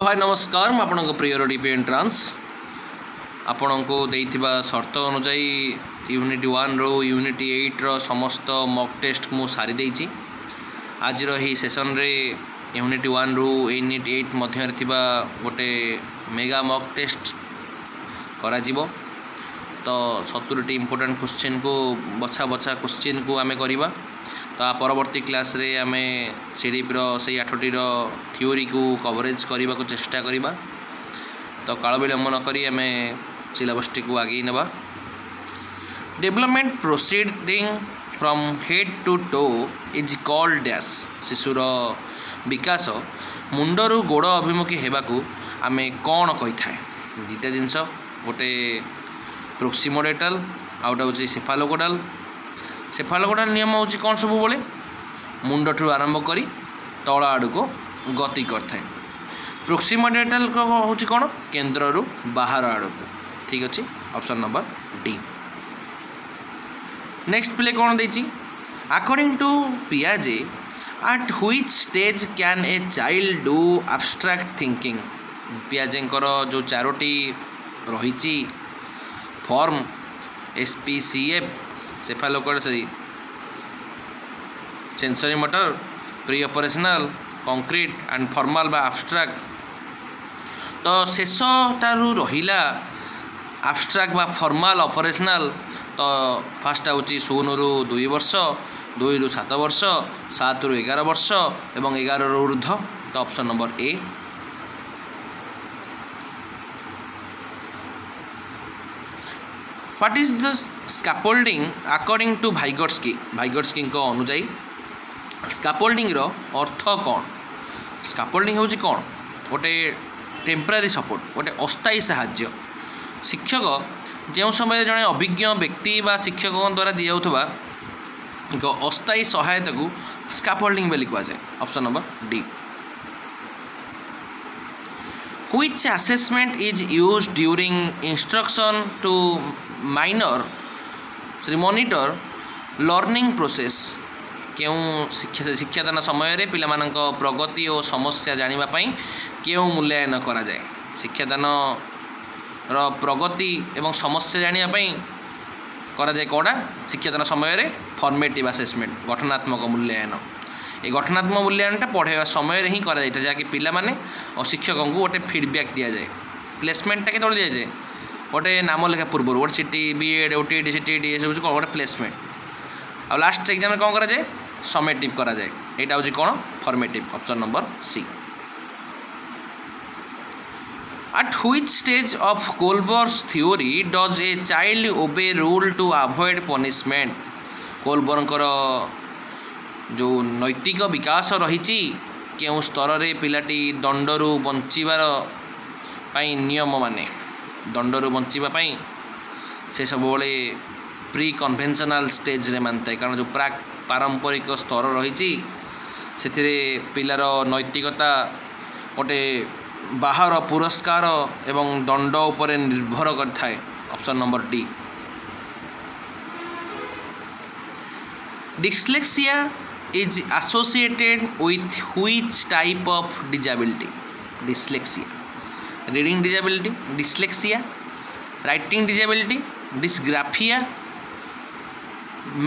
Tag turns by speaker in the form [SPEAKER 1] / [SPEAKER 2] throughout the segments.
[SPEAKER 1] हाय नमस्कार मैं आपन प्रियर डीपी एंट्रांस आपण को देइथिबा शर्त अनुसार यूनिट 1 रो यूनिट 8 रो समस्त मॉक टेस्ट मु सारी देइछि। आज ही सेशन रे यूनिट 1 रो यूनिट 8 मध्य थिबा गोटे मेगा मॉक टेस्ट करा जिवो। तो 70 इंपोर्टेंट क्वेश्चन को बछा बछा क्वेश्चन को आमे करिबा। तो परवर्ती क्लास रे आमे सीडीपी रो से 8टी रो थ्योरी को कवरेज करने को चेष्टा करिबा। तो काल विलंब न करी आमे सिलेबस टी को आगे नेबा। Development proceeding from head to toe is called dash. शिशुर विकास मुंडरू गोड़ अभिमुखी हेबाकू आमे कौन कही थाए। दुटा जिनस गोटे प्रोक्सिमोडेटल आउटा होची सेफालोकोडाल। सेफालोकोडाल नियम होची कौन सब बोले मुंडठू आरंभ करी तल आड़ को गति करता है। प्रोक्सिमोडेटल को होची कौन केंद्र रु बाहर आड़ को। ठीक अच्छे ऑप्शन नंबर डी। नेक्स्ट प्ले कौन देची अकॉर्डिंग टू पियाजे at which stage can a child do abstract thinking. पियाजे जो चारोटी रही form SPCF cephalocaudal sorry sensory motor pre operational concrete and formal बा एब्स्ट्रैक्ट। तो शेष टारू रहिला एब्स्ट्रैक्ट बा फॉर्मल ऑपरेशनल। तो फास्ट होची 0 रु 2 वर्ष 2 रु 7 वर्ष 7 रु 11 वर्ष एवं 11 रु ऊर्ध्व। तो option number A. What is the scaffolding according to Vygotsky. Vygotsky अनुसार स्कैफोल्डिंग रो अर्थ कौन। स्कैफोल्डिंग होची कौन गोटे टेम्पररी सपोर्ट गोटे अस्थायी साहाय्य। शिक्षक जो समय जड़े अभिज्ञ व्यक्ति बा शिक्षकों द्वारा दि जाउथबा एक अस्थायी सहायता को स्कैफोल्डिंग बोली कहा जाए। Option number D. Which assessment is used during instruction to monitor learning process। क्यों शिक्षादान समय रे पिला मानक प्रगति और समस्या जानिबा पई क्यों मूल्यांकन करा जाए। शिक्षादान रो प्रगति एवं समस्या जानिबा पई करा जाए कोडा शिक्षादान समय रे फॉर्मेटिव असेसमेंट गठनात्मक मूल्यांकन। ये गठनात्मक मूल्यांकन पढ़ाइबा समय ही करा जाए जहाँकि पिला माने और शिक्षकों को गोटे फीडबैक दि जाए। प्लेसमेंटा के दि जाए गोटे नाम लेखा पूर्व गोटे सीटी बीएड ओटीटी सीटीटी ये सब गोटे प्लेसमेंट और लास्ट एग्जाम कौन करा जाए समेटिव करा जाए। यहाँ हूँ कौन formative. Option number C. At which stage of Kohlberg's theory does a child obey rule to avoid punishment। कोलबर्गर जो नैतिक विकास रही केउं स्तर रे पिलाटी दंडरू बंचिबार पाई नियम माने दंडरू बंचिबा पाई से सब बेले प्री कन्वेंशनल स्टेज रे मानता है। कारण जो प्राक पारंपरिक स्तर रही से पिलार नैतिकता गोटे बाहर पुरस्कार एवं दंड उपरे निर्भर करता है। Option number D. Dyslexia is associated with which type of disability। dyslexia reading disability dyslexia writing disability dysgraphia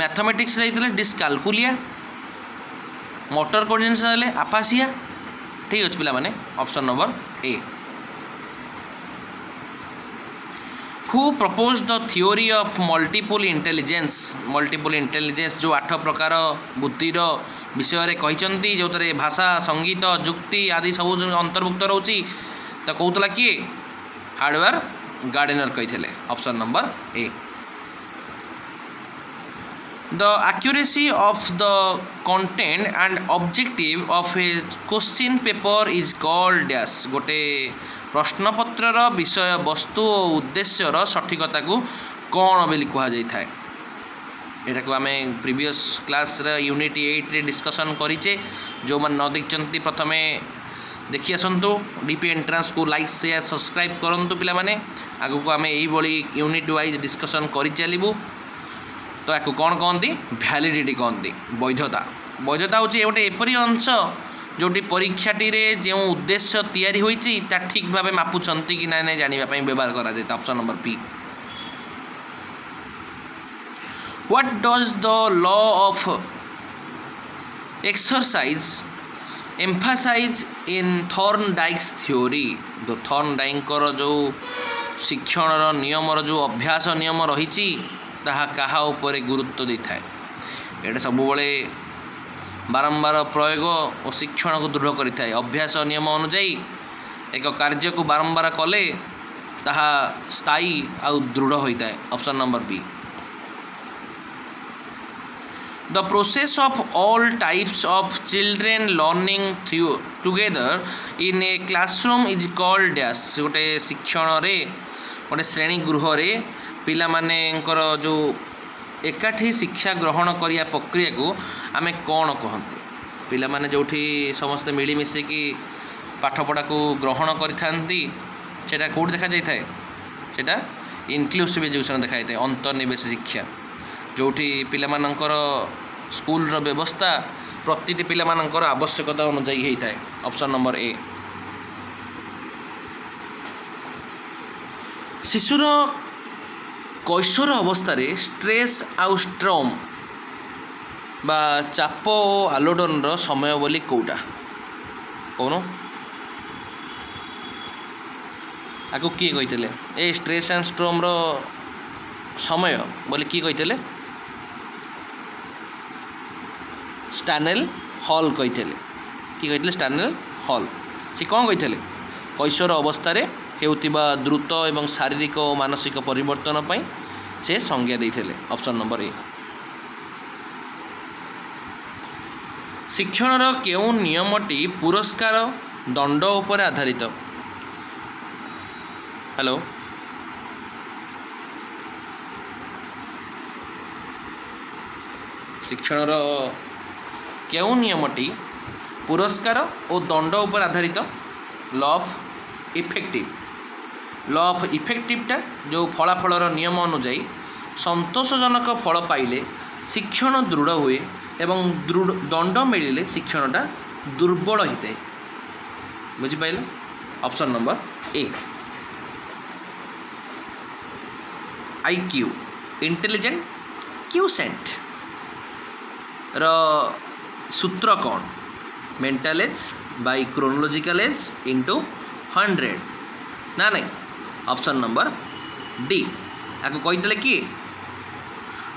[SPEAKER 1] mathematics रही dyscalculia motor coordination रहे aphasia। ठीक अच्छे पिला माने option number A. Who proposed the theory of multiple intelligence। multiple intelligence जो 8 प्रकार बुद्धिर विषय कहते जो भाषा संगीत जुक्ति आदि सब अंतर्भुक्त रोची। तो कहला किए हार्डवेयर गार्डनर कही। Option number A. The accuracy of the content and objective of a question paper is called dash। गोटे प्रश्नपत्रर विषय वस्तु और उद्देश्यर सठिकता को कौन बोली कहुए। यहाँ को आम प्रीवियस क्लास यूनिट 8 रे डिस्कसन करें। जो मैंने न देखते प्रथम देखी आसतु डीपी एंट्रांस को लाइक शेयर सब्सक्राइब करूँ पिला माने आगु को आम यही यूनिट वाइज डिस्कसन कर चलू। तो या कौन कहती वैलिडिटी कहती वैधता। वैधता हूँ गोटे एपरी अंश जोटी परीक्षाटी जो उद्देश्य तैयारी होईची ता ठीक भाव मापुचंती कि ना जानापी व्यवहार करा जाए। Option number B. What does the law of exercise emphasise in Thorndike's theory. तो थॉर्नडाइक जो शिक्षण नियम जो अभ्यास नियम रही कहा उपरे गुरुत्व दे था। ये सब बारंबार प्रयोग और शिक्षण को दृढ़ करें। अभ्यास नियम अनुजाई एक कार्य को बारंबार कले ताहा स्थायी आउ दृढ़ होता है। Option number B. The process of all types of children learning together in a classroom is called dash. गोटे शिक्षण रे गोटे श्रेणी गृह रे पिला मानेकर जो एकाठी शिक्षा ग्रहण करिया प्रक्रिया को आमे कौन कहते। पिला माने जोठी समस्त मिलमिशिकी पाठपढ़ा को ग्रहण करिथांती सेटा कोड देखा जाय थाए। सेटा इनक्लूसिव एजुकेशन देखा जाय। अंतर्निवेश शिक्षा जोठी पिला मानकर स्कूल रो व्यवस्था प्रतिटी पिला मानकर आवश्यकता अनुसार होता है। ऑप्शन नंबर ए। शिशुर कैशोर अवस्था स्ट्रेस आउ स्ट्रम बा चाप और आलोडन रो समय बोली कौटा कौन आपको किए कही ए स्ट्रेस एंड स्ट्रम रो समय बोली किए कही स्टानेल हॉल कही कि स्टानेल हॉल से कौन कही कैशोर अवस्था हेउतिबा द्रुत एवं शारीरिक और मानसिक परिवर्तन पई से संज्ञा देइथिले। ऑप्शन नंबर ए। शिक्षण केउं नियमटी पुरस्कार दंड उपर आधारित। हेलो शिक्षण केउं नियमटी पुरस्कार और दंड उपर आधारित। Law of effective. Law of इफेक्टिवटा जो फलाफलर नियम अनुजाई संतोषजनक फल पाइले शिक्षण दृढ़ हुए एवं दंड मिले शिक्षणटा दुर्बल होता है। बुझिपारे। Option number A. IQ intelligent quotient रो सूत्र कौन। Mental age by chronological age into 100 ना नहीं। Option number D. आपको कही किए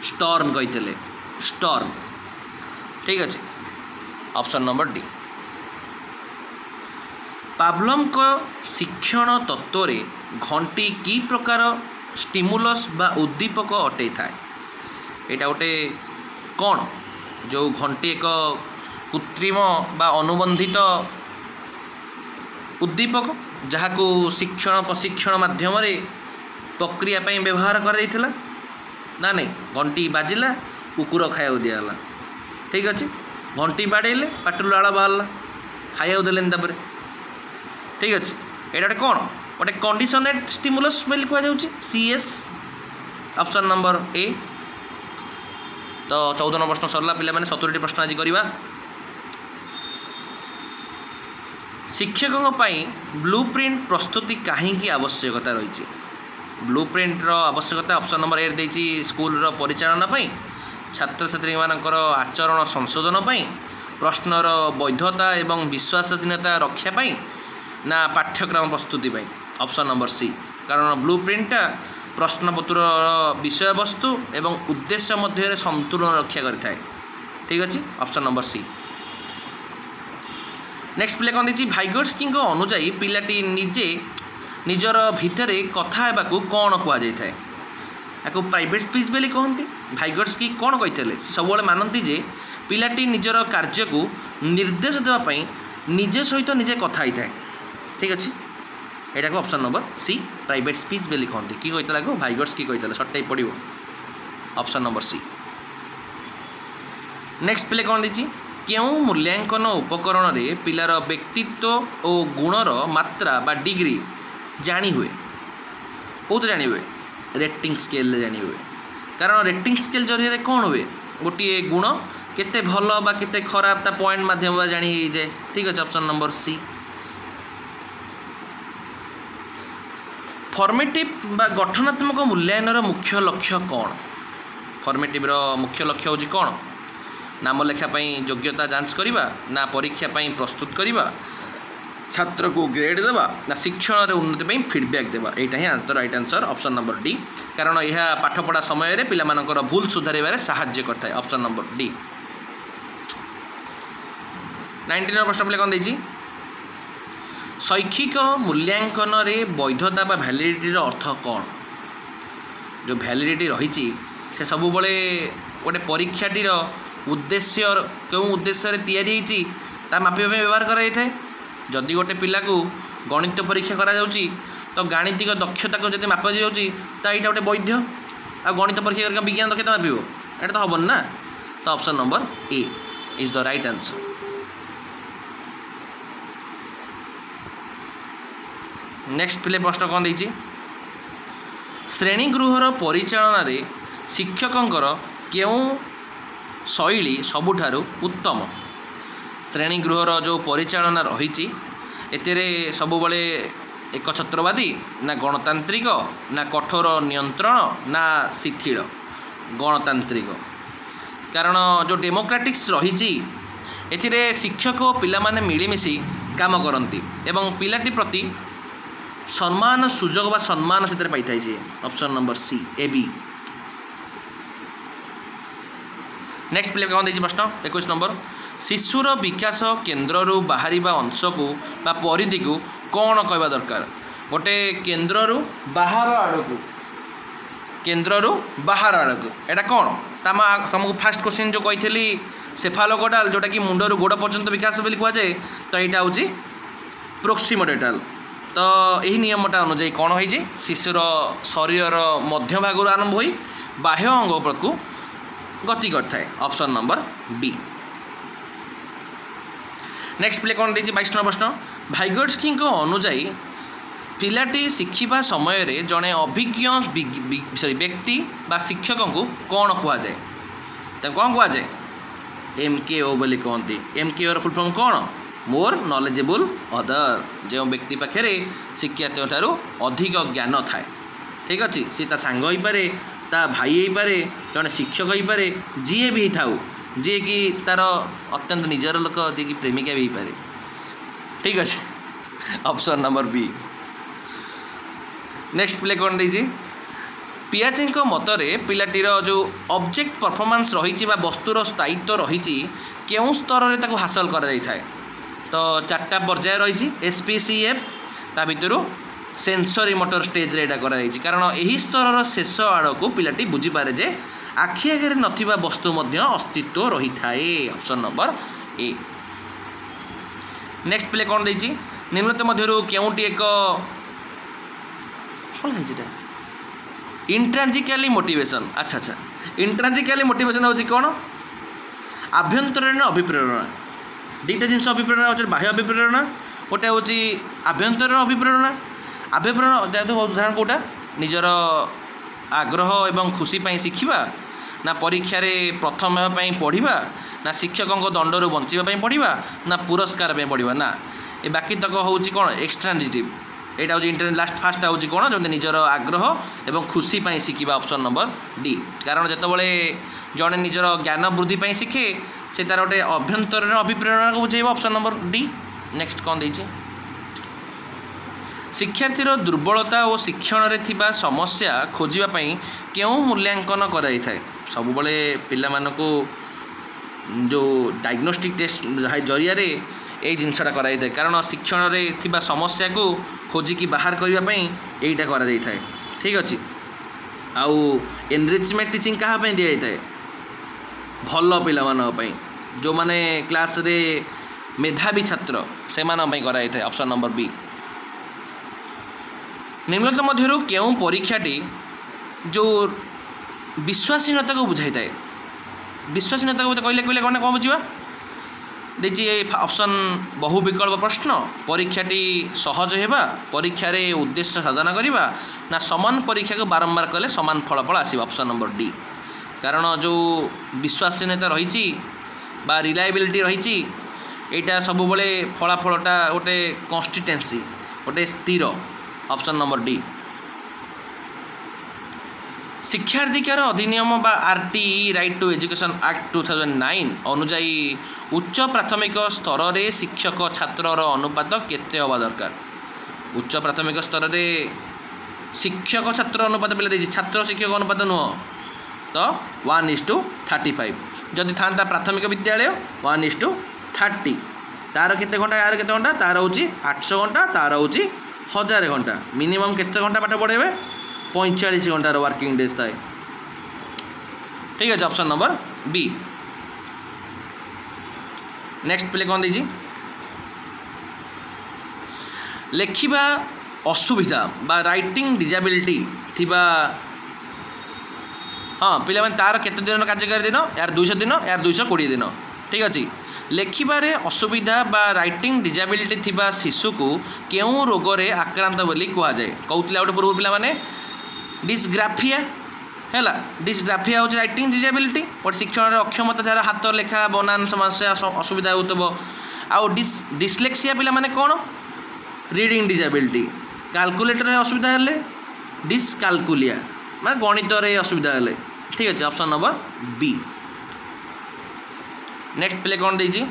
[SPEAKER 1] स्टर्न कही स्टर्न। ठीक अच्छे। Option number D. पावलोव को शिक्षण तत्व रे घंटी की प्रकार स्टिमुलस बा उद्दीपक अटे थाए। यहाँ गोटे कौन जो घंटी एक कृत्रिम बा अनुबंधित उद्दीपक जहाँ को शिक्षण प्रशिक्षण माध्यम प्रक्रिया व्यवहार कर ना नहीं। घंटी बाजिला कुकुर खाया दिगला। ठीक अच्छे। घंटी बाड़ेले पाटू लाड़ बाहर खाया देलेन तापर। ठीक अच्छे। यहाँ गोटे कौन गोटे कंडीशनेड स्टिमुलस बोली कहुँ CS। ऑप्शन नंबर ए। तो 14 प्रश्न सरला पिला माने 70 प्रश्न आज करवा। शिक्षकों ब्लूप्रिंट प्रस्तुति कहीं आवश्यकता रही। ब्लूप्रिंट आवश्यकता ऑप्शन नंबर ए देती स्कूल परिचालना छात्र छात्री मानकर आचरण संशोधन प्रश्नर वैधता एवं विश्वासहीनता रक्षा ना पाठ्यक्रम प्रस्तुति। Option number C. कारण ब्लूप्रिंटा प्रश्नपत्र विषय वस्तु एवं उद्देश्य मध्य संतुलन रक्षा करें। ठीक अच्छे। ऑप्शन नंबर सी। नेक्स्ट पिला कौन देखिए भाइगोट्स्की अनुजाई पिलाटी निजे निजर भितर कथा को कौन कहुए। या प्राइवेट स्पीच बोली कहते। भाइगोट्स्की कौन कही सब मानती जे पिलाटी निजर कार्य को निर्देश देवाई निजे सहित निजे कथा होता है। ठीक अच्छे। यहाँ को option number C private speech बोली कहते। कि कही भाइगोट्स्की कही सटाई पड़ो। ऑप्शन नंबर सी। नेक्स्ट पिले कौन देखिए क्यों मूल्यांकन उपकरण रे पिलार व्यक्तित्व और गुणर मात्रा बा डिग्री जानी हुए। कौन जानी हुए रेटिंग स्केल जानी हुए। कारण रेटिंग स्केल जरिए कौन हुए गोटे गुण केते भल बा केते खराब ता पॉइंट माध्यम जानी ही जाए। ठीक अच्छे ऑप्शन नंबर सी। फॉर्मेटिव बा गठनात्मक मूल्यांकन मुख्य लक्ष्य कौन? फॉर्मेटिव मुख्य लक्ष्य हूँ कौन? नाम लेखा योग्यता जांच करवा ना परीक्षा प्रस्तुत करवा छात्र को ग्रेड देवा ना शिक्षण उन्नति फीडबैक देवा। यहाँ ही answer right answer option number D. कारण यह पाठपढ़ा समय पिलामानकर भूल सुधार साहाय्य करता है। Option number D. 19 प्रश्न पे कौन देती शैक्षिक मूल्यांकन रे वैधता बा भैलिडिटी अर्थ कौन? जो भैलिडिटी रही से सब बड़े गोटे परीक्षाटीर उद्देश्य क्यों उद्देश्य या मापिया व्यवहार कराई। जदि गोटे पिला को गणित परीक्षा करा जाउची तो गाणितिक दक्षता को जब मापा जाऊँगी तो यहाँ गोटे वैध आ गणित परीक्षा कर विज्ञान दक्षता माप यहाँ तो हेन ना। तो option number A is the right answer. Next पिले प्रश्न कौन देती श्रेणीगृहर परिचालन रे शिक्षकंकर क्यों शैली सबुठारु उत्तम? श्रेणीगृहर जो परिचालना रही एतेरे सबुबले एकछत्रवादी ना गणतांत्रिक ना कठोर नियंत्रण ना शिथिल गणतांत्रिक। कारण जो डेमोक्रेटिक्स रही एथिरे शिक्षक और पिला माने मिलीमिशि काम करती एवं पिलाटी प्रति सम्मान सुजोग बा सम्मान से पाई था। Option number C A B. Next प्ले कौन देती प्रश्न 21 नंबर शिशुर विकास केन्द्र बाहर अंश को बा परिधि को कौन कहवा दरकार? गोटे केन्द्र बाहर आड़क केन्द्र बाहर आड़क एटा कौन तुमको फास्ट क्वेश्चन जो कही सेफालोकोडाल जोटा कि मुंडर गोड़ पर्यंत विकास बोली कहुए तो यहाँ हूँ प्रोक्सीमोडेटाल। तो यही नियमटा अनुजाई कौन हो शिशुर शरीर मध्य भाग आरंभ हो बाह्य अंग को गति करता है। Option number B. नेक्स्ट प्ले कौन देती 22 प्रश्न भाइगोट्स्की अनुजाई पिलाटी शिखिबा समय रे जड़े अभिज्ञ व्यक्ति बा शिक्षक को कौन कहुए? तो कौन कहुए MKO बोली कहती। MKO फुल फॉर्म कौन? More knowledgeable other. जो व्यक्ति पाखे शिक्षार्थी ठारू अधिक ज्ञान थाए। ठीक अच्छे सी सांग हो पारे ता भाई हो पारे जड़े शिक्षक हो पारे जी भी थाऊ जी कि तार अत्यंत निजर लोक जी कि प्रेमिका भी हो पारे। ठीक अच्छे ऑप्शन नंबर बी। नेक्स्ट प्ले कौन देती पियाचे मतरे पिलाटीर जो ऑब्जेक्ट परफॉर्मेंस रही वस्तुर स्थायित्व रही केउं स्तर में हासिल कर तो 4टा पर्याय रही SPCF ता भितर सेंसरी मोटर स्टेज रे कराई। कारण यही स्तर शेष आड़ को पिलाटी बुझीपारे जे आखि आगे नथिबा वस्तु मध्य अस्तित्व रही थाए। ऑप्शन नंबर ए। नेक्स्ट प्ले कौन देती निम्नलिखित मध्यरु केउंटी एक इंट्रांजिकली मोटिवेशन। अच्छा अच्छा इंट्रांजिकली मोटिवेशन हूँ कौन आभ्यंतरीण अभिप्रेरणा। दुईटा जिन अभिप्रेरणा हो बाह्य अभिप्रेरणा गोटे हूँ आभ्यंतरीण अभिप्रेरणा। अभिप्रेरणा उदाहरण कौटा निजर आग्रह एवं खुशी शिखा ना परीक्षा प्रथम पढ़ा ना शिक्षकों दंडर बचाई पढ़ा ना पुरस्कार पढ़ा ना ये बाकी तक हूँ कौन एक्सट्रांजिटिव। यहाँ हूँ इंटर लास्ट फास्ट हूँ कौन जो निजर आग्रह एवं खुशी शिखा। Option number D. कारण जितेबाला जड़े निजर ज्ञान वृद्धि शिखे से तार गोटे अभ्यंतरीण अभिप्रेरणा को बुझे। Option number D. नेक्स्ट कौन देती शिक्षार्थीर दुर्बलता और शिक्षण रे थिबा समस्या खोजापी क्यों मूल्यांकन कराई थाए? सब बड़े पिला मानकु जो डायग्नोस्टिक टेस्ट जरिया रे यही जिनसा कराई थाए। कारण शिक्षण रे थिबा समस्या को खोजिकी बाहर करने यहीटा करा जाई थाए। ठीक अच्छे आउ एनरिचमेंट टीचिंग क्या दी जाए भल पिला जो माने क्लास रे मेधावी छात्र से कराई थाए। Option number B. निम्नलिखित मध्यरु केउं परीक्षाटी जो विश्वासीनता को बुझाई थाए? विश्वासीनता को कहले कहले कौन कौन बुझा देखिए ऑप्शन बहु विकल्प प्रश्न परीक्षाटी सहज होगा परीक्षा रे उद्देश्य साधन करवा ना समान परीक्षा को बारंबार कले समान फलाफल आसो। Option number D. कारण जो विश्वासीनता रही बा रिलायबिलिटी रही एटा सब बड़े फलाफलटा गोटे कन्स्टिटेन्सी गोटे स्थिर ऑप्शन नंबर डी। शिक्षाधिकार अधिनियम बा RTE right to education act 2009 अनुजाई उच्च प्राथमिक स्तर रे शिक्षक छात्रर अनुपात केते हवा दरकार। उच्च प्राथमिक स्तर रे शिक्षक छात्र अनुपात पे छात्र शिक्षक अनुपात नुह तो 1:35 जदि था प्राथमिक विद्यालय 1:30 तार केते घंटा यार केते घंटा तार हूँ 800 घंटा तार हूँ 1000 घंटा मिनिमम केते घंटा पाठ पढ़ेबे 45 घंटार वर्किंग डेज थाए। ठीक है ऑप्शन नंबर बी। नेक्स्ट प्ले कौन दीजिए लेखिबा असुविधा बा राइटिंग डिजाबिलिटी थिबा हाँ पिला माने तार केते दिन कार्यकारी दिन यार 200 दिन यार 220 दिन। ठीक अच्छे लेखिबारे असुविधा बा राइटिंग डिजाबिलिटी थिबा शिशु को केउं रोगरे आक्रांत बोली कहा जाए कहूला गोटे पूर्व पिला माने डिस्ग्राफिया है। डिस्ग्राफिया हूँ राइटिंग डिजाबिलिटी गोटे शिक्षण अक्षमता जार हाथ लेखा बनान समस्या असुविधा हो आउ डिस्लेक्सिया पिला माने कौन रीडिंग डिजाबिलिटी कैलकुलेटर असुविधा हेले डिस्कालकुलिया मैं गणित असुविधा हेले। ठीक अच्छे ऑप्शन नंबर बी। नेक्स्ट प्ले कौन देजी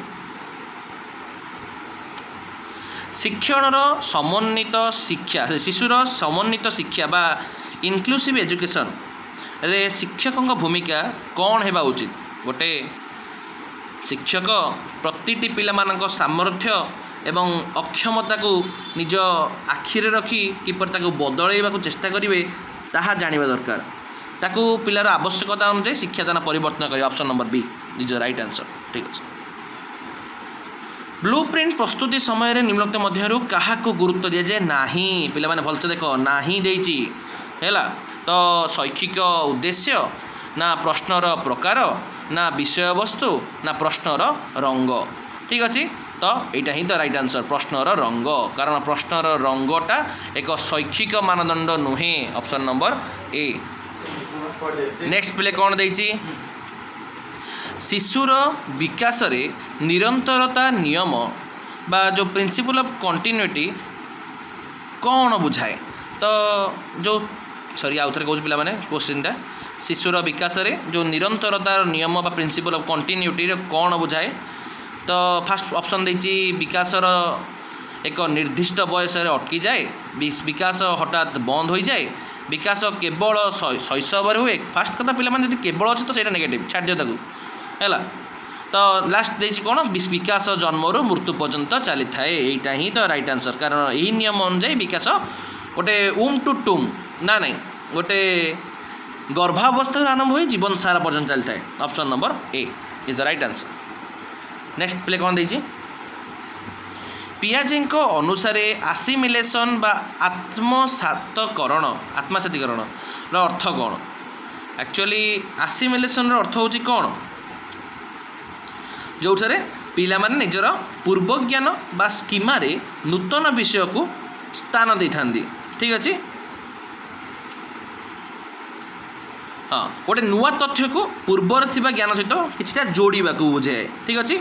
[SPEAKER 1] शिक्षण समन्वित शिक्षा शिशुर समन्वित शिक्षा बा इनक्लूसिव एजुकेशन रे शिक्षकों भूमिका कौन हेबा उचित। गोटे शिक्षक प्रतिटी पिला मानक सामर्थ्य एवं अक्षमता को निज आखिरे रखी किपर ताको बदलैबा को चेष्टा करिवे ताहा जानिबा दरकार ताको पिलार आवश्यकता अनुसार शिक्षादान परिवर्तन करिवे। Option number B is right answer. ठीक है ब्लूप्रिंट प्रस्तुति समय निम्नलिखित मध्यरु काहाको गुरुत्व दिया जाए नाही पिला माने भलसे देखो नाही देइची हैला तो शैक्षिक उद्देश्य ना प्रश्नर प्रकार ना विषय वस्तु ना प्रश्नर रंग। ठीक अच्छे तो यहाँ ही तो राइट आंसर प्रश्नर रंग कारण प्रश्नर रंगटा एक शैक्षिक मानदंड नुहे। ऑप्शन नंबर ए। नेक्स्ट प्ले कौन देइची शिशुर विकास रे निरंतरता नियम बा जो प्रिंसिपल ऑफ कंटिन्यूटी कौन बुझाए तो जो सॉरी आउ थे कौन पे क्वेश्चनटा शिशुर विकास रे जो निरंतरतार नियम बा प्रिंसिपल ऑफ कंटिन्यूटी कौन बुझाए तो फास्ट ऑप्शन देती विकासर एक निर्दिष्ट बयस अटकी जाए विकास हठात बंद हो जाए विकास केवल शैशव हुए फास्ट कथा पिला माने केवल अच्छे तो सही नेगेटिव छाड़ दियो ताकू है तो लास्ट देखिए कौन विकास जन्मरू मृत्यु पर्यंत चली थाए यहीटा ही तो राइट आंसर कारण यही नियम अनुसार विकास गोटे टू टूम ना नहीं गोटे गर्भावस्था आरंभ हो जीवन सारा पर्यटन चली थाए। Option number A is the right answer. Next प्ले कौन देजी पियाजे अनुसार आसिमिलेसन बा आत्मसातकरण आत्मसातीकरण अर्थ कौन एक्चुअली आसिमिलेसन अर्थ हूँ कौन जो पिला माने निजर पूर्व ज्ञान बा स्कीमारे नूतन विषय को स्थान दे था। ठीक अच्छे हाँ गोटे नुआ तथ्य को पूर्वर थिबा ज्ञान सहित किछटा जोड़ीबा को बुझाए। ठीक अच्छे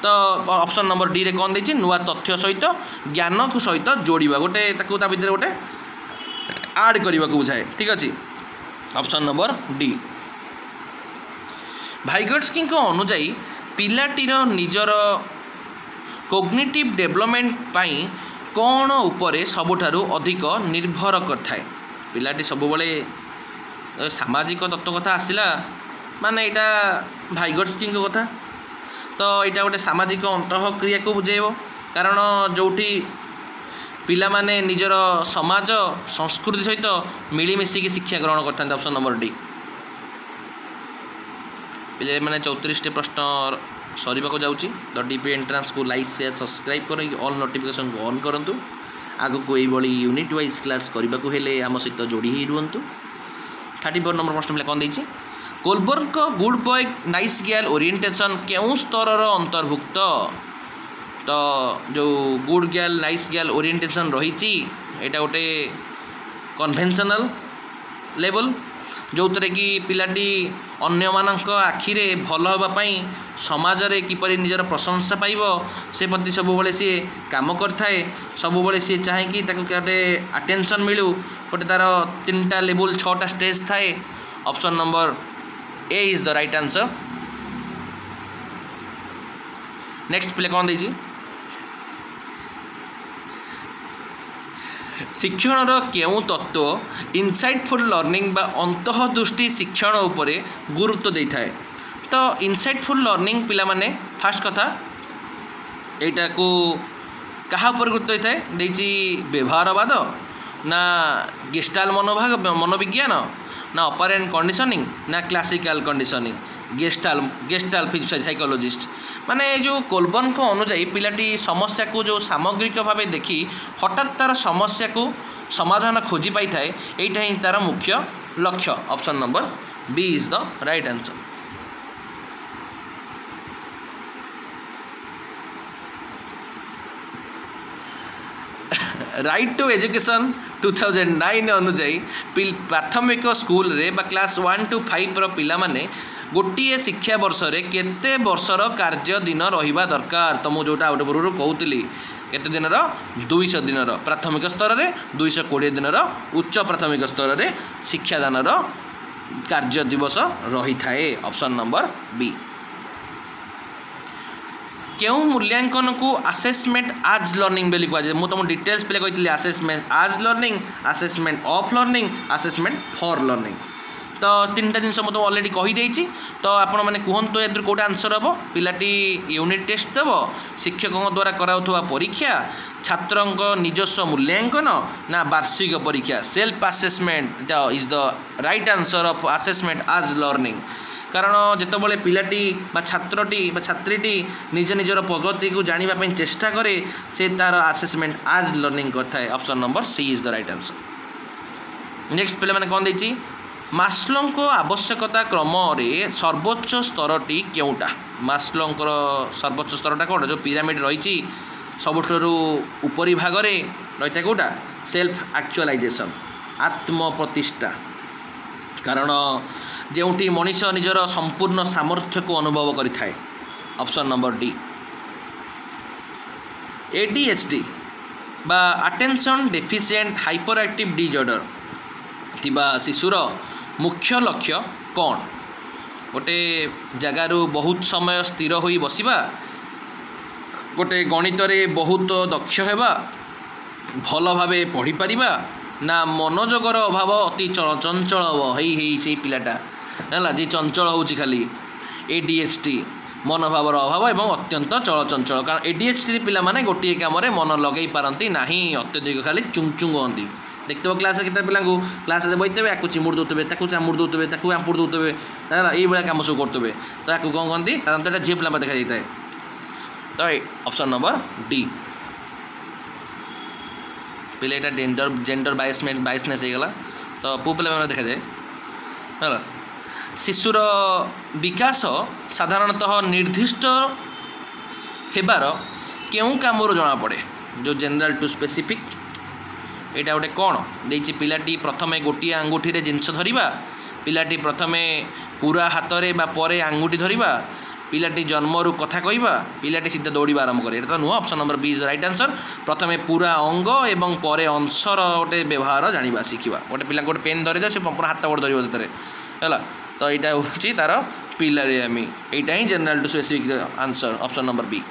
[SPEAKER 1] तो ऑप्शन नंबर डी रे कौन देछि नुआ तथ्य सहित ज्ञान को सहित जोड़ीबा गोटे ताकू ता भितर गोटे ऐड करबा को बुझाए। ठीक अच्छे ऑप्शन नंबर डी। भाइगट्स्की अनुजाई पिलाटीर निजर कोग्निटिव डेवलपमेंट पाई कौन उपरे सबुठारु अधिक निर्भर करथाए। पिलाटी सब बळे सामाजिक तत्व कथा आसिला माने एटा भाइगट्स्की कथा तो यहाँ गोटे सामाजिक अंतःक्रिया को बुझेब कारण जोटी पिला माने निजर समाज संस्कृति सहित मिलमिशिकी शिक्षा ग्रहण करते। ऑप्शन नंबर डी पिले मैंने 34 प्रश्न सरीबा को जाऊँगी द डीपी एंट्रांस को लाइक शेयर सब्सक्राइब कर ऑल नोटिफिकेशन को ऑन करूँ आग को यही यूनिट वाइज क्लास करने को हेले आम सहित जोड़ी ही रुहतु। 34 नंबर प्रश्न पे कौन देती Kohlberg good boy nice girl orientation क्यों स्तर अंतर्भुक्त तो जो good girl nice girl orientation रही यहाँ गोटे कन्वेंशनल लेवल जो थे कि पिलाटी अन्य मानक आखिरे भल होगापाई समाज में किपरि निजर प्रशंसा पाइब से प्रति सब सी काम करए सब सी चाहे कि गोटे अटेंशन मिलू गोटे तार 3टा लेवल 6टा स्टेज थाए। Option number A is the right answer. Next पिले कौन देजी शिक्षण केउ तत्व इनसाइटफुल लर्निंग बा अंतःदृष्टि शिक्षण उपरे गुरुत्व दे थाए। तो इनसाइटफुल लर्निंग पिला माने फास्ट कथा एटा को कहा पर गुरुत्व देता है देजी व्यवहारवाद ना गेस्टाल मनोभाग मनोविज्ञान ना ऑपरेंट कंडीशनिंग ना क्लासिकल कंडीशनिंग गेस्टाल साइकोलॉजिस्ट माने जो कोलबर्न को अनुजाई पिलाटी समस्या को जो सामग्रिक भाव देखी हठात तार समस्या को समाधान खोजी पाई थाए एटा ही तार मुख्य लक्ष्य। Option number B is the right answer. Right to education 2009 अनुजाई प्राथमिक स्कूल रे बा क्लास 1 to 5 रो पिला माने गोटे शिक्षा वर्ष रे केते वर्षर कार्य दिन रहिबा दरकार। तो मु जोटा आउट पूर्व कहूली केते दिन 200 दिन प्राथमिक स्तर रे 220 दिन उच्च प्राथमिक स्तर रे शिक्षादान कार्य दिवस रही थाए। Option number B. केउ मूल्यांकन को असेसमेंट आज लर्निंग बेली कहुए मुझे तुम डिटेल्स पे कही असेसमेंट आज learning assessment of learning assessment for learning. तो 3टा जिन मुझे ऑलरेडी कहीदे तो आपण मैंने कहतु ए कौटा आंसर हम पिलाटी यूनिट टेस्ट देव शिक्षकों द्वारा कराउथवा परीक्षा छात्र निजस्व मूल्यांकन ना वार्षिक परीक्षा self assessment is the right answer of assessment आज लर्निंग। कारण जितेबाला पिलाटी छात्रटी छात्रीटी निज निजर प्रगति को जानापी चेष्टा करे से तार असेसमेंट आज लर्निंग करता है। Option number C is the right answer. Next पे मैंने कौन देती मास्लों आवश्यकता क्रम रे सर्वोच्च स्तरटी केउटा मास्लोंकर सर्वोच्च स्तरटा कौटा जो पिरामिड रही सबुठारु उपरी भाग रे रही कौटा सेल्फ एक्चुअलाइजेशन आत्म प्रतिष्ठा। कारण जोटी मनीष निजर संपूर्ण सामर्थ्य को अनुभव करें। Option number D. ADHD बा attention deficient hyper active disorder थिबा शिशुर मुख्य लक्ष्य कौन गोटे जगार बहुत समय स्थिर होई बसिबा गोटे गणित रे बहुत दक्ष हेबा भल भावे पढ़ी पारिबा ना मनोजगर अभाव अति चंचल हे से पिलाटा है जी चंचल हो खाली ADHD मनोभावर अभाव एवं अत्यंत चलचंचल। कारण ADHD पिला माने गोटे काम मन लगे पारती ना अत्यधिक खाली चुंगचुंग हमें देखते हो क्लास केते पिला क्लास बैठे या चिमुड़ दौते चामुड़ दौते आंपुड़ दौते ये कम सब करते तो या कौन कहती साधारणतः झील पिला देखा जाता है। तो ऑप्शन नंबर डी पिले जेंडर जेंडर बाइसनेस होगा तो पु पिला देखा जाए है। शिशुर विकास साधारणतः निर्दिष्ट हेबार केउं कामरू जना पड़े जो जनरल टू स्पेसिफिक यहाँ गोटे कौन देती पिलाटी प्रथमे गोटे आंगुठी जिनस धरिबा पिलाटी प्रथमे पूरा हाथ में पर आंगुठी धरिबा पिलाटी जन्मरू कथा कहवा पिलाटी सीधा दौड़ा आरंभ करे तो नुह। Option number B is right answer. प्रथमे पूरा अंग एवं पर अंशर गोटे व्यवहार जाना शिखा गोटे पिला गोटे पेन धरी से हाथ गोड़ धर है तो यहाँ हूँ तार पिलामी यहाँ ही general to specific answer. Option number B.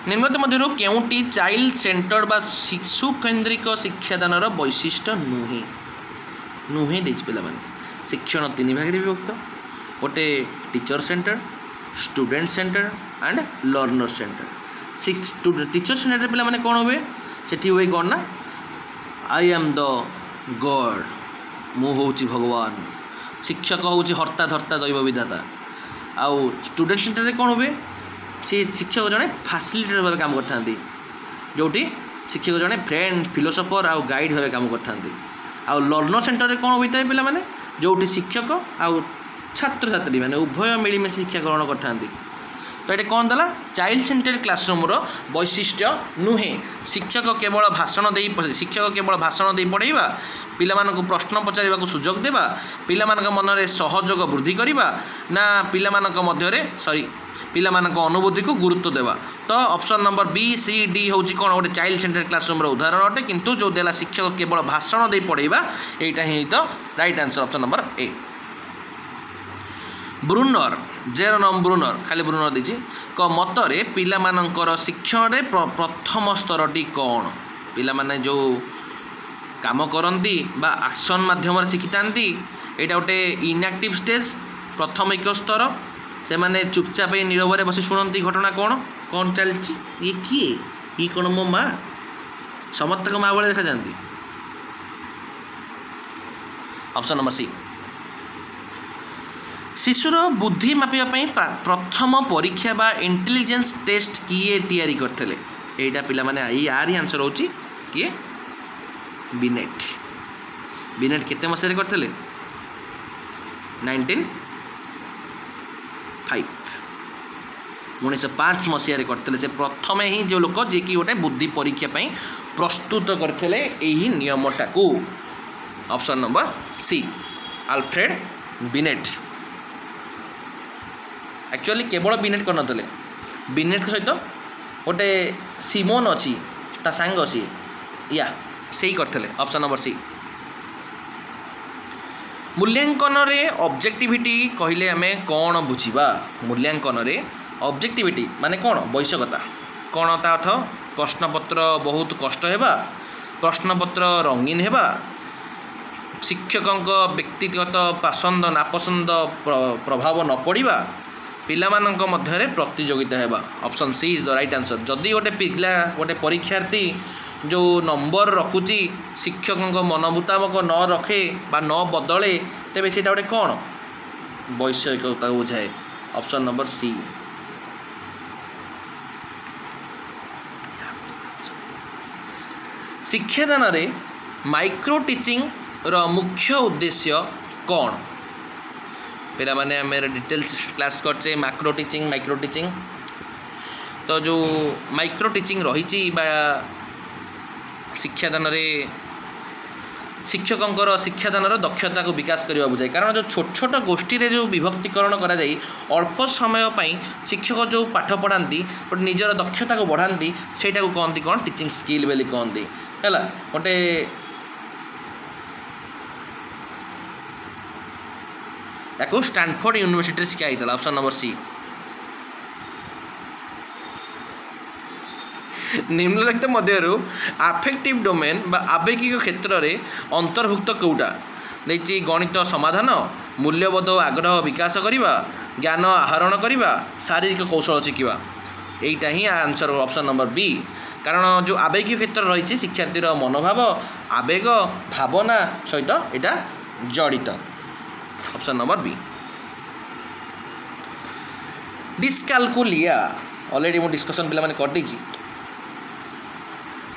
[SPEAKER 1] निम्नत मध्य केउटी चाइल्ड सेंटर्ड बा शिशु केन्द्रिक शिक्षादान वैशिष्ट्य नुहे नुहे पे शिक्षण 3 भाग विभक्त गोटे teacher centre student centre and learner centre. Teacher centre पिला माने कौन हुए सेठी हुए कौन ना आई एम द गॉड मु हूँ भगवान शिक्षक हूँ हर्ता धर्ता दैव विधाता। आउ स्टूडेंट सेंटर रे कौन हुए से शिक्षक जड़े फैसिलिटेटर भाव काम करते जोटी शिक्षक जड़े फ्रेंड फिलोसोफर आउ गाइड भाव काम करते। आउ लर्नर सेंटर रे कौन होता है पिला माने जोटी शिक्षक आउ छात्र छात्री मैंने उभय मिलमिशि शिक्षा ग्रहण करते। तो ये कौन देला चाइल्ड सेंटर्ड क्लासरूम वैशिष्ट्य नुहे शिक्षक केवल भाषण दे शिक्षक केवल भाषण दे पढ़ेबा पिला मानक प्रश्न पचारिबा सुजोग देबा पिला मानक मन रे सहयोग वृद्धि करबा ना पिला मानक मध्य सॉरी पिला मानक अनुभूति को गुरुत्व देवा तो option number B C D होची कोन गोटे चाइल्ड सेंटर्ड क्लासरूम उदाहरण अटे किंतु जो देला शिक्षक केवल भाषण दे पढ़ेबा एटा ही तो right answer option number A. Bruner Jerome Bruner खाली ब्रुनर दीची को मतरे पिला मानकर शिक्षण रे प्रथम स्तरटी कौन पिला माने जो काम करती बा एक्शन माध्यम शिखिता यहाँ गोटे इनएक्टिव स्टेज प्राथमिक स्तर से माने चुपचाप नीरव बस शुणती घटना कौन कौन चलती ये किए ये कौन मो माँ समस्त माँ भाई देखा जाती ऑप्शन नंबर सी। शिशुर बुद्धि मापिवाई प्रथम परीक्षा बा इंटेलिजेंस टेस्ट किए तैयारी करते यहाँ पिला यार आंसर हो किए बिनेट बिनेट केते मसीह करते 1905 मसीह करते से प्रथम ही जो लोक जी कि गोटे बुद्धि परीक्षा प्रस्तुत करते यही नियमटा को option number C Alfred Binet actually केवल बिनेट कर बिनेट सहित गोटे सिमोन अच्छी ता सांग सी या से करते ऑप्शन नंबर सी। मूल्यांकन रे ऑब्जेक्टिविटी कहले आमे कौन बुझीबा मूल्यांकन रे ऑब्जेक्टिविटी माने कौन वैश्यकता कौन ता अर्थ प्रश्नपत्र बहुत कष्ट हेबा प्रश्नपत्र रंगीन हेबा शिक्षक व्यक्तिगत पसंद नापसंद प्रभाव न पड़िबा पिलामानंक मध्य प्रतियोगिता हेबा option C is the right answer. जदि गोटे पिला गोटे परीक्षार्थी जो नंबर रखुची शिक्षक मन मुताबक न रखे बा न बदले तेरे से गोटे कौन वैषयिकता बुझाए ऑप्शन नंबर सी। शिक्षादान रे माइक्रो टीचिंग रो मुख्य उद्देश्य कौन पेरा माने मेरे डिटेल्स क्लास करचे माइक्रो टीचिंग तो जो माइक्रो टीचिंग रही शिक्षादान रे शिक्षकों शिक्षादान दक्षता को विकास करने बुझाए कारण जो छोट छोट गोष्ठी रे जो विभक्तिकरण करा जाई अल्प समय पई शिक्षक जो पाठ पढ़ाती निजर दक्षता को बढ़ाती सेटा को कहती कौन टीचिंग स्किल बोली कहती है गोटे या स्टैनफोर्ड यूनिवर्सिटी शिखाई ऑप्शन नंबर सी। निम्नलिखित मध्यरु अफेक्टिव डोमेन बा आवेगिक क्षेत्र में अंतर्भुक्त कौटा देखिए गणित समाधान मूल्यबोध आग्रह विकास करवा ज्ञान आहरण करवा शारीरिक कौशल शिखा यहीटा ही आंसर ऑप्शन नंबर बी कारण जो आवेगिक क्षेत्र रही शिक्षार्थी मनोभाव आवेग भावना सहित यहाँ जड़ित ऑप्शन नंबर बी। डिस्काल्कुलिया ऑलरेडी मो डिस्कशन पिला माने कर देछि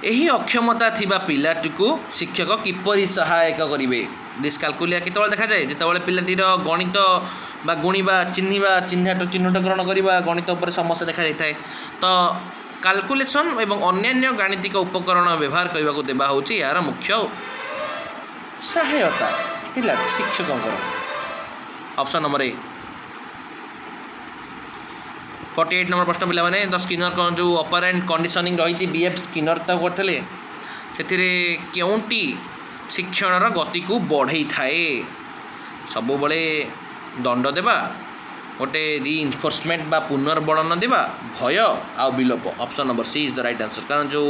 [SPEAKER 1] यही अक्षमता थिबा पिलाटी को शिक्षक किपरि सहायक करिवे डिस्काल्कुलिया केतबेले देखा जाए जेतबेले पिलाटीर गणित बा गुणिबा चिन्हटकरण करवा गणित उपर समस्या देखा जाए तो कैलकुलेशन एवं अन्यान्य गाणितिक उपकरण व्यवहार करने को देवा होची यार मुख्य सहायता पिला शिक्षकों ऑप्शन नंबर ए। 48 नंबर प्रश्न पिला माने द स्किनर जो ऑपरेंट कंडीशनिंग रही बीएफ स्किनर तो करते से केउंटी शिक्षण गति को बढ़ई थाए सब बड़े दंड देवा गोटे रीइनफोर्समेंट बा पुनर्बलन देवा भय आ विलोप option number C is the right answer कारण जो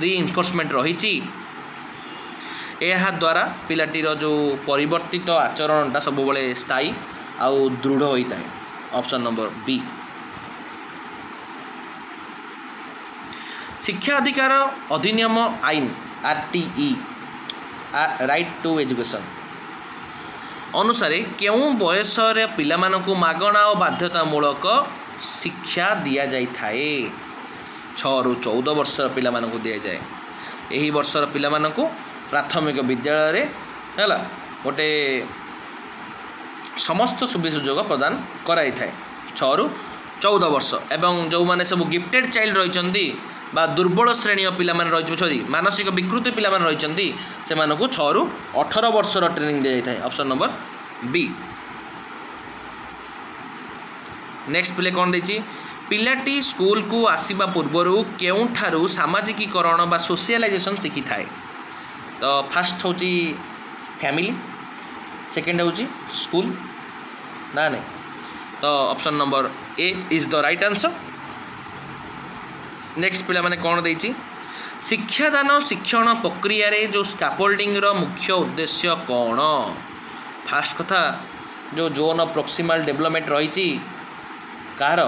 [SPEAKER 1] रीइनफोर्समेंट रही द्वारा पिलाटीर जो परिवर्तित आचरणटा सब बड़े स्थायी आउ दृढ़ होता है ऑप्शन नंबर बी। शिक्षा अधिकार अधिनियम आईन आरटीई राइट टू एजुकेशन अनुसार केउं बयस पिलामानकु मागणा और बाध्यतामूलक शिक्षा दि जाए 6 ରୁ 14 वर्षर पिलामानकु दिया जाए यही वर्षर पिलामानकु प्राथमिक विद्यालय है गोटे समस्त सुविधा सुजोग प्रदान कराई थाए 6 ରୁ 14 वर्ष एवं जो माने सब गिफ्टेड चाइल्ड रही बा दुर्बल श्रेणी पिला माने रही सॉरी मानसिक विकृति पिला माने रही से मानकु 6 रु 18 वर्षर ट्रेनिंग दिया जाए ऑप्शन नंबर बी। नेक्स्ट पिले कौन देछि पिलाटी स्कूल को आसीबा पूर्वरु केउठारु सामाजिकीकरण बा सोशलाइजेशन शिखी थाए। तो फास्ट होची फैमिली सेकेंड होची स्कूल ना नहीं तो option number A is the right answer. Next पिला माने कौन देछि शिक्षादान शिक्षण प्रक्रिया रे जो स्कैफोल्डिंग रो मुख्य उद्देश्य कौन। फास्ट कथा जो जोन प्रॉक्सिमल डेवलपमेंट रही कार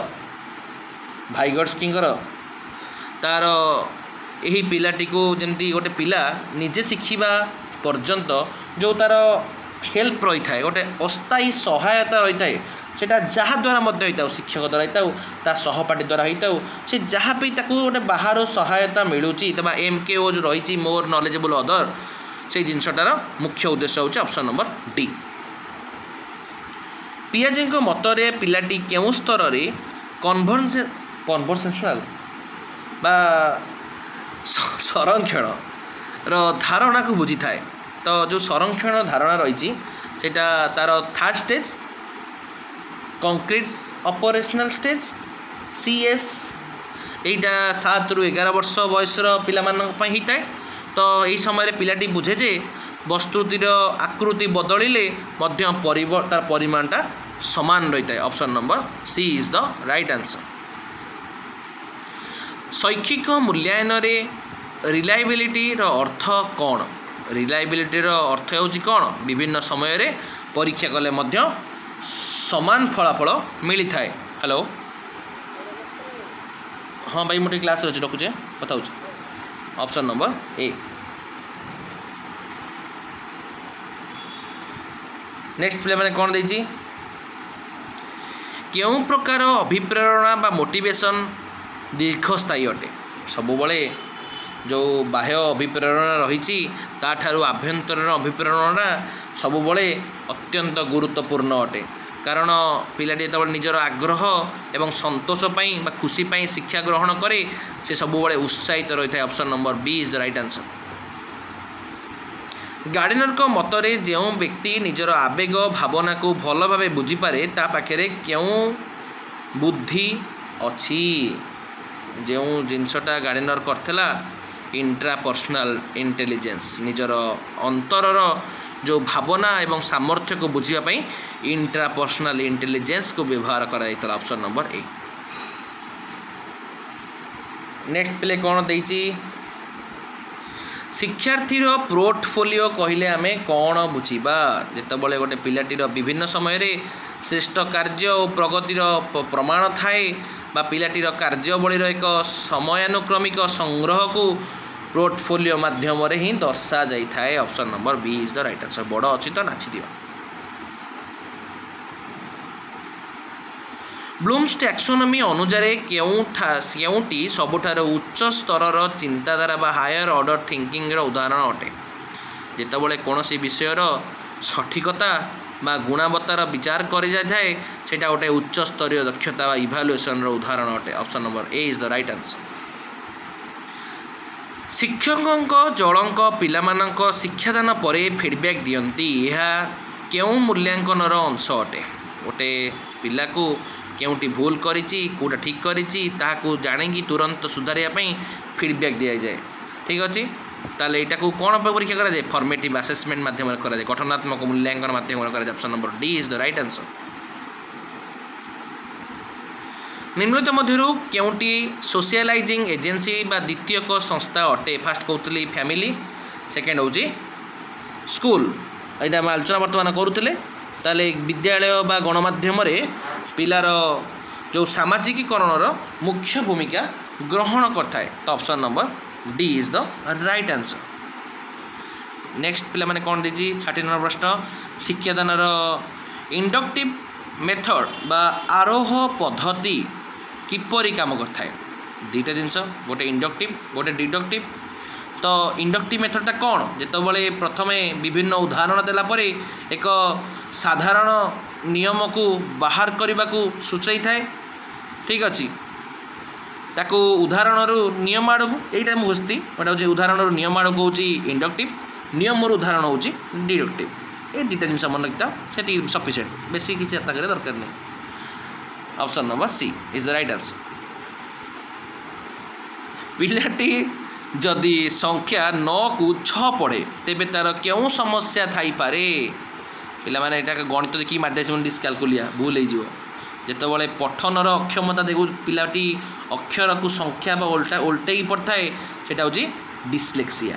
[SPEAKER 1] भाइगर्स्कीर तार यही पिलाटी को जमती गोटे पिला निजे शिखिबा पर्यंत जो तार हेल्प रही है गोटे अस्थायी सहायता रही है सेटा जहाँ द्वारा मध्य होता शिक्षक द्वारा होता ता सहपाठी द्वारा होता से जहाँ भी ताकू गोटे बाहर सहायता मिलूची तबा MKO जो रही मोर नॉलेजेबल अदर से जिनसटार मुख्य उद्देश्य होची ऑप्शन नंबर डी। पियाजी मतरे पिलाटी केउं स्तर रे कन्भर्सेशनल बा संरक्षण धारणा को बुझी थाए। तो जो संरक्षण धारणा रही सेटा तार third stage concrete operational stage CS एटा 7 रु 11 वर्ष बयसर पिला मानक पई हिताए। तो यही समय पिलाटी बुझे जे वस्तुतिर आकृति बदलिले मध्य तार परिमाणटा समान रही है option number C is the right answer. शैक्षिक मूल्यांकन रे रिलायबिलिटी रो अर्थ कौन। रिलायबिलिटी रो अर्थ होची कौन विभिन्न समय रे परीक्षा कले मध्य समान फलाफल मिली थाए। हेलो हाँ भाई मोटे क्लास रही रखुचे कथा ऑप्शन नंबर ए। नेक्स्ट पिला माने कौन देछि केउं प्रकार अभिप्रेरणा बा मोटिवेशन दीर्घस्थायी अटे। सबुबले जो बाह्य अभिप्रेरणा रही ताठारु आभ्यंतरीण अभिप्रेरणा सबुबले अत्यंत गुरुत्वपूर्ण अटे। कारण पिलाटी जो निजर आग्रह एवं संतोष पाई बा खुशी पाई शिक्षा ग्रहण करे से सबुबले उत्साहित रही है option number B is the right answer. Gardner को मतरे जो व्यक्ति निजर आवेग भावना को भल भाव बुझीपारे ता पाखे क्यों बुद्धि अच्छी। जो जिनसटा गार्डिनर करथिला इंट्रापर्सनल इंटेलिजेंस निजर अंतरर जो भावना एवं सामर्थ्य को बुझापी इंट्रापर्सनल इंटेलिजेंस को व्यवहार करा ऑप्शन नंबर ए। नेक्स्ट प्ले कौन देछि शिक्षार्थीर पोर्टफोलियो कहले आमे कौन बुझीबा। जेतबले गोटे पिलाटीर विभिन्न समय रे श्रेष्ठ कार्य और प्रगतिर प्रमाण थाए बा पिलाटीर कार्यावलीर एक समयानुक्रमिक संग्रह को पोर्टफोलियो माध्यम रे ही दर्शा जाई थाए option number B is the right answer. बड़ अछि तो नाची दियो। ब्लूम्स टैक्सोनॉमी अनुसार केउटी सबुठार उच्च स्तर चिंताधारा बा हायर ऑर्डर थिंकिंग उदाहरण अटे। जेतबले कोनोसी विषयर सठिकता बा गुणवत्तार विचार कर जाए सेटा गोटे उच्च स्तरीय दक्षता बा इभालुएसन उदाहरण अटे option number A is the right answer. शिक्षक जड़क पिलामानक शिक्षादान परे फीडबैक दियंती यह केउं मूल्यांकनर अंश अटे। गोटे पिला को केउंटी भूल करिछि कोटा ठीक करिछि ताहाकू जानिकी तुरंत सुधारिया पई फीडबैक दिया जाए। ठीक अछि ताले एटा को कोन परीक्षा करा जाए फॉर्मेटिव असेसमेंट माध्यम करा जाए गठनात्मक मूल्यांकन माध्यम करा जाए option number D is the right answer. निम्नलिखित मध्यरु केउंटी सोशलाइजिंग एजेंसी बा द्वितीयक संस्था अटे। फास्ट कहउतली फैमिली सेकेंड होची स्कूल एटा हम आलोचना वर्तमान करूथिले ताले विद्यालय बा गणमाध्यम रे पिलार जो सामाजिकीकरणर मुख्य भूमिका ग्रहण करथाए तो option number D is the right answer. Next पिला माने कोन देजी 30 नंबर प्रश्न शिक्षादानर इंडक्टिव मेथड बा आरोह पद्धति किपरि काम करथाए। दुईटा जिनस गोटे इंडक्टिव गोटे डिडक्टिव। तो इंडक्टिव मेथडटा कौन जेतबले प्रथमे विभिन्न उदाहरण देला परे एक साधारण नियम को बाहर करने को सूचाई थाए ठीक अच्छे ताकू उदाहरण नियम आड़ को यहीटा मुझे गोटे हूँ उदाहरण नियम आड़ को हूँ इंडक्टिव नियम उदाहरण हूँ डिडक्टिव ये दुटा जिन मन रखी से सफिसीयंट बेसी किसी दरकार नहीं option number C is the right answer पिलाटी जदि संख्या 9 को 6 पढ़े तेबे तार क्यों समस्या थाई पारे पिला माने एटा गणित देखि मारदे से डिस्कालकुलिया भूल हो जिते पठनर अक्षमता देखो पिलाटी अक्षर को संख्या उल्टा उल्टे ही पड़ता है सेटा हूँ dyslexia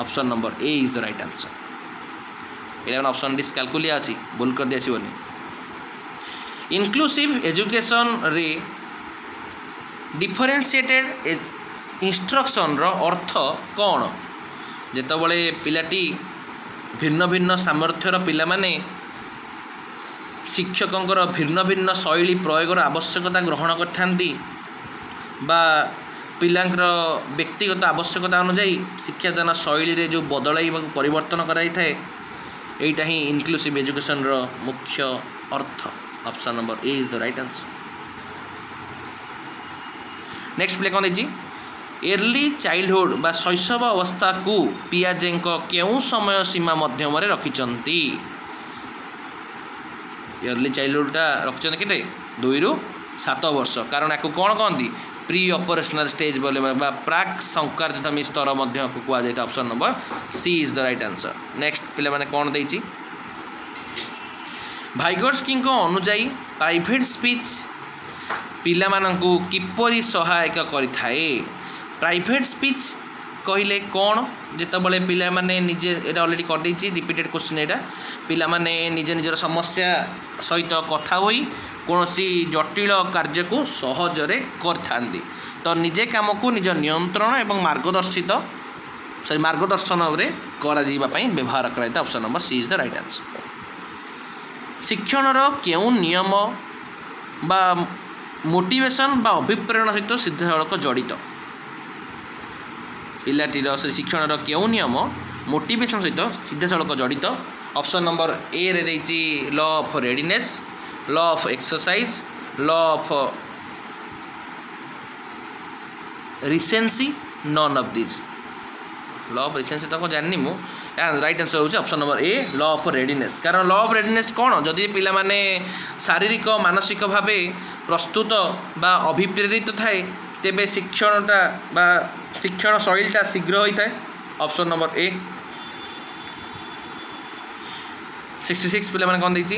[SPEAKER 1] option number A is the right answer ये ऑप्शन डिस्कालकुलिया अच्छी भूल कर दिया आसोनी इनक्लूसिव एजुकेशन रे डिफरेंशिएटेड इंस्ट्रक्शन रो अर्थ कौन जेतबले पिलाटी भिन्न भिन्न सामर्थ्यर पिला माने शिक्षकंकर भिन्न भिन्न शैली प्रयोगर आवश्यकता ग्रहण करथांती बा पिलांकर व्यक्तिगत आवश्यकता अनुसार शिक्षादान शैली रे जो बदलाई परिवर्तन कराई थाए एटा ही इनक्लूसिव एजुकेशन रो मुख्य अर्थ option number A is the right answer next प्ले कौन देजी एर्ली चाइल्डहुड बा शैशव अवस्था को पियाजे केउं समय सीमा मध्यम रखिंट एर्ली चाइल्डहुडा रखिंट के 2 ରୁ 7 वर्ष कारण या कौन कहती प्री ऑपरेशनल स्टेज बोले प्राक संकार्यतमी स्तर कहुए option number C is the right answer next पिला माने कौन देछि भाइगर्स्की अनुजाई प्राइवेट स्पीच पिला मानंकु किपरि सहायक करिथाए प्राइवेट स्पीच कहले कौन जितेबाला पिला माने निजे एटा ऑलरेडी कर देछि रिपीटेड क्वेश्चन एटा पिला माने निजे निजर समस्या सहित कथा होई कोनोसी जटिल कार्य को सहजरे करथांदी तो निजे काम को निज नियंत्रण एवं मार्गदर्शित सॉरी मार्गदर्शन रे करा जीवा पई व्यवहार कराइता option number C is the right answer शिक्षणर केउं नियम बा मोटिवेशन बा अभिप्रेरणा सहित सीधासलख जड़ित पिलाटीर शिक्षणर केउं नियम मोटिवेशन सहित सीधासलख जड़ित ऑप्शन नंबर ए रे देछि law of readiness law of exercise law of recency none of this law of recency तो जाननी मु राइट आंसर होछि option number A law of readiness कारण लॉ ऑफ रेडीनेस कौन जदि पिला माने शारीरिक मानसिक भावे प्रस्तुत बा अभिप्रेरित थाए तेबे शिक्षणटा बा शिक्षण शैलीटा शीघ्र होता है ऑप्शन नंबर ए 66 पिला माने कौन देछि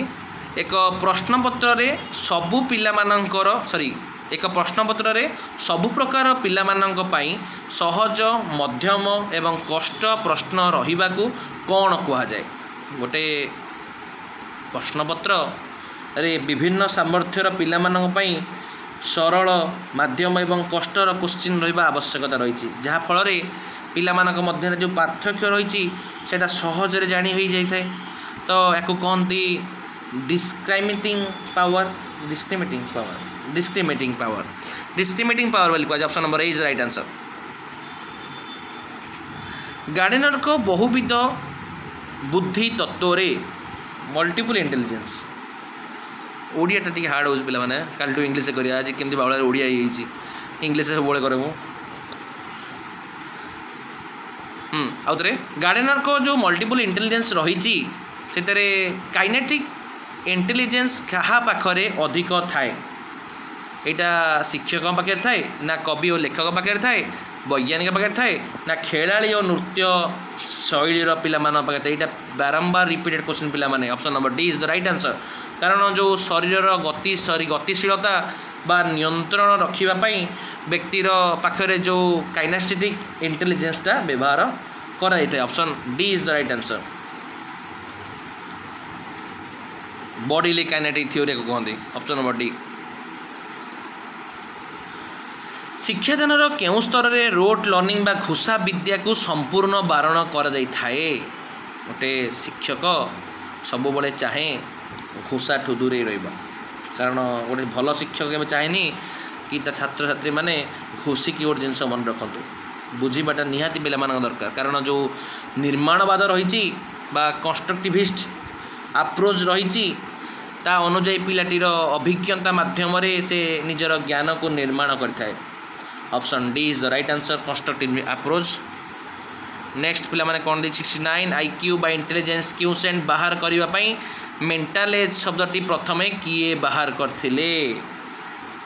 [SPEAKER 1] एक प्रश्नपत्र रे सबु पिला मानकर सॉरी एक प्रश्नपत्र रे सबु प्रकार पिला मानक पई सहज मध्यम एवं कष्ट प्रश्न रहिबाकू कौन कहा जाए गोटे प्रश्नपत्र रे विभिन्न सामर्थ्यर पिला मानक पई सरल माध्यम एवं कष्टर क्वेश्चन रहिबा आवश्यकता रही जहाँ फल रे पिला मानक मध्य जो पार्थक्य रही सेटा सहजरे जानी हो जाए तो या कहती डिस्क्रिमिनेटिंग पावर डिस्क्रिमिनेटिंग पावर बोली कह option number A is right answer Gardner को बहुविध बुद्धि तत्व रे मल्टीपल इंटेलिजेंस ओडियाटा टी हार्ड हो पे मैंने कल टू इंग्लीश कर आज केमती बावला ओडिया इंग्लीश सब करे आउ थे गार्डनर को जो मल्टीपल इंटेलिजेंस रही से काइनेटिक इंटेलिजेंस क्या पाखरे अधिक थाए यहाँ शिक्षक पाखे थाए ना कवि और लेखक पाखे थाए वैज्ञानिक पाखे थाए ना खेलाड़ी और नृत्य शैलीर पिला पाखे यहाँ बारंबार रिपीटेड क्वेश्चन पिला माने option number D is the right answer कारण जो शरीर गतिशीलता बा नियंत्रण रखापी व्यक्तिर पाखे जो काइनेस्टेटिक इंटेलिजेंसटा व्यवहार कराई option D is the right answer body kinetic theory को कहते ऑप्शन नंबर डी शिक्षादानर केउं स्तर रे रोट लर्निंग बा घोषा विद्या को संपूर्ण बारण कर गोटे शिक्षक सब बड़े चाहे घोषा ठू दूरे रहा कारण गोटे भल शिक्षक के चाहेनी कि छात्र छात्री मैंने घोषिकी गोटे जिनस मन रखु बुझीबाटा निहाती पिला दरकार कारण जो निर्माणवाद रही कंस्ट्रक्टिविस्ट अप्रोच रही ता अनुजाई पिलाटीर अभिज्ञता माध्यम से निजर ज्ञान को निर्माण करता है। Option D is the right answer constructive approach. Next पिला माने कौन दी 69 आईक्यू बा इंटेलिजेंस क्यूसेंट बाहर करिवा पई मेंटल एज शब्दटी प्रथमे किए बाहर करथिले।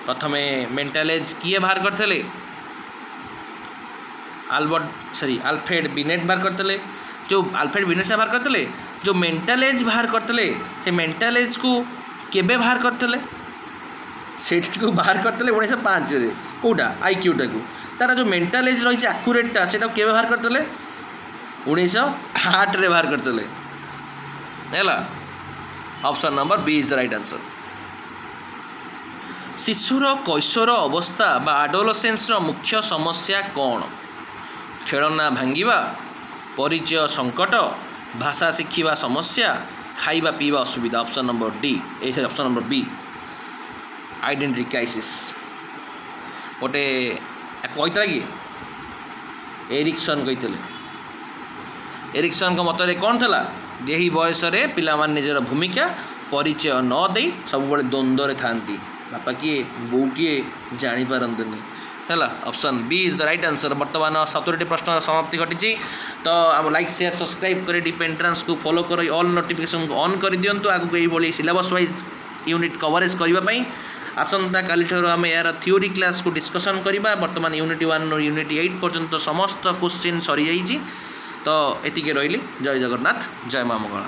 [SPEAKER 1] प्रथमे मेंटल एज किए बाहर करथिले अल्फ्रेड बिनेट बाहर करथिले। जो अल्फ्रेड बिनेट से बाहर करथिले जो मेंटल एज बाहर करथिले से मेंटल एज को केबे बाहर करथिले सेठी को बाहर करथिले 1905 रे कोडा आईक्यू टाकू तारा जो मेंटल एज रही आक्यूरेटा सेटा केबे बाहर करथिले 1908 रे बाहर करथिले हैला। Option number B is the right answer. शिशुर कैशोर अवस्था बा एडोलसेंस रो मुख्य समस्या कौन? खेलना भांगिबा, परिचय संकट, भाषा शिखिबा समस्या, खाइबा पीवा असुविधा। Option number D option number B identity crisis. गोटे कहता कि एरिक्सन कहते एरिक्सन को मतरे कौन था यही बयस पिला निजर भूमिका परिचय न दे सब द्वंद्व था बापा किए बो किए जापारती है। Option B is the right answer. बर्तमान 70 प्रश्न समाप्ति घटी। तो आम लाइक शेयर सब्सक्राइब कर डीप एंट्रांस को फॉलो कर ऑल नोटिफिकेशन को ऑन कर दिंतु। आगू ये सिलेबस वाइज यूनिट कवरेज करने आसंता काली आम यार थ्योरी क्लास को डिस्कसन करवा। बर्तमान यूनिट 1 यूनिट 8 पर्यंत समस्त क्वेश्चन सरी जाइए। तो एतिके रही। जय जगन्नाथ, जय माँ मंगला।